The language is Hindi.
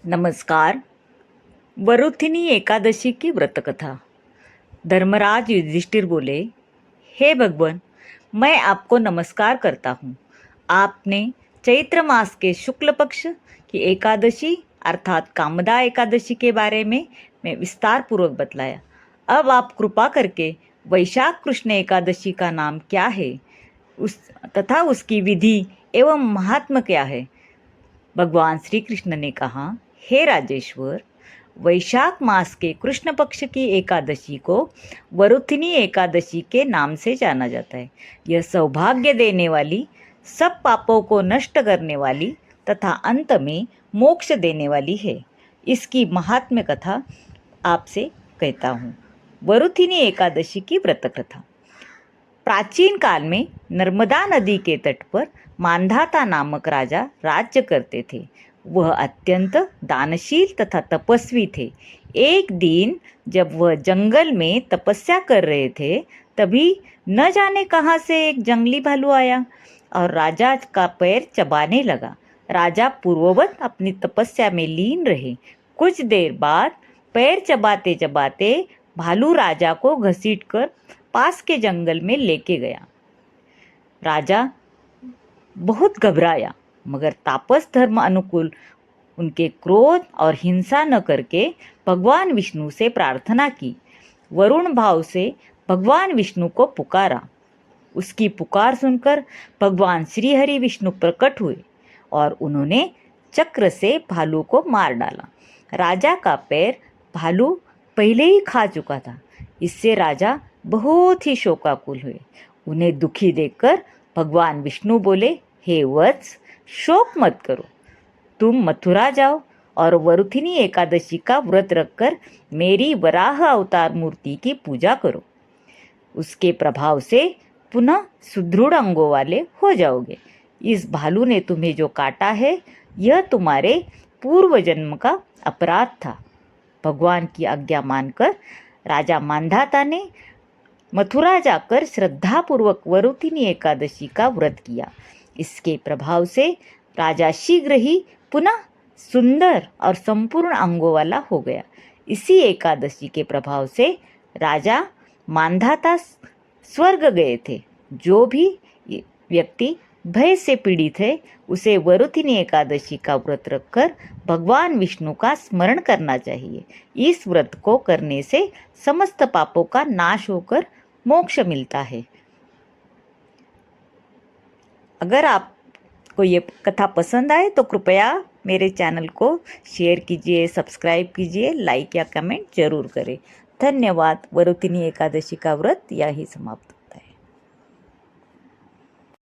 नमस्कार। वरुथिनी एकादशी की व्रतकथा। धर्मराज युधिष्ठिर बोले, हे भगवान, मैं आपको नमस्कार करता हूँ। आपने चैत्र मास के शुक्ल पक्ष की एकादशी अर्थात कामदा एकादशी के बारे में मैं विस्तार पूर्वक बतलाया। अब आप कृपा करके वैशाख कृष्ण एकादशी का नाम क्या है तथा उसकी विधि एवं महात्म्य क्या है। भगवान श्री कृष्ण ने कहा, हे राजेश्वर, वैशाख मास के कृष्ण पक्ष की एकादशी को वरुथिनी एकादशी के नाम से जाना जाता है। यह सौभाग्य देने वाली, सब पापों को नष्ट करने वाली तथा अंत में मोक्ष देने वाली है। इसकी महात्म्य कथा आपसे कहता हूँ। वरुथिनी एकादशी की व्रत कथा। प्राचीन काल में नर्मदा नदी के तट पर मांधाता नामक राजा राज्य करते थे। वह अत्यंत दानशील तथा तपस्वी थे। एक दिन जब वह जंगल में तपस्या कर रहे थे, तभी न जाने कहाँ से एक जंगली भालू आया और राजा का पैर चबाने लगा। राजा पूर्ववत अपनी तपस्या में लीन रहे। कुछ देर बाद पैर चबाते चबाते भालू राजा को घसीटकर पास के जंगल में लेके गया। राजा बहुत घबराया, मगर तापस धर्म अनुकूल उनके क्रोध और हिंसा न करके भगवान विष्णु से प्रार्थना की। वरुण भाव से भगवान विष्णु को पुकारा। उसकी पुकार सुनकर भगवान श्री हरि विष्णु प्रकट हुए और उन्होंने चक्र से भालू को मार डाला। राजा का पैर भालू पहले ही खा चुका था। इससे राजा बहुत ही शोकाकुल हुए। उन्हें दुखी देखकर भगवान विष्णु बोले, हे वत्स, शोक मत करो। तुम मथुरा जाओ और वरुथिनी एकादशी का व्रत रखकर मेरी वराह अवतार मूर्ति की पूजा करो। उसके प्रभाव से पुनः सुदृढ़ अंगों वाले हो जाओगे। इस भालू ने तुम्हें जो काटा है, यह तुम्हारे पूर्व जन्म का अपराध था। भगवान की आज्ञा मानकर राजा मांधाता ने मथुरा जाकर श्रद्धापूर्वक वरुथिनी एकादशी का व्रत किया। इसके प्रभाव से राजा शीघ्र ही पुनः सुंदर और संपूर्ण अंगों वाला हो गया। इसी एकादशी के प्रभाव से राजा मांधाता स्वर्ग गए थे। जो भी व्यक्ति भय से पीड़ित है, उसे वरुथिनी एकादशी का व्रत रखकर भगवान विष्णु का स्मरण करना चाहिए। इस व्रत को करने से समस्त पापों का नाश होकर मोक्ष मिलता है। अगर आपको ये कथा पसंद आए तो कृपया मेरे चैनल को शेयर कीजिए, सब्सक्राइब कीजिए, लाइक या कमेंट जरूर करें। धन्यवाद। वरुथिनी एकादशी का व्रत यही समाप्त।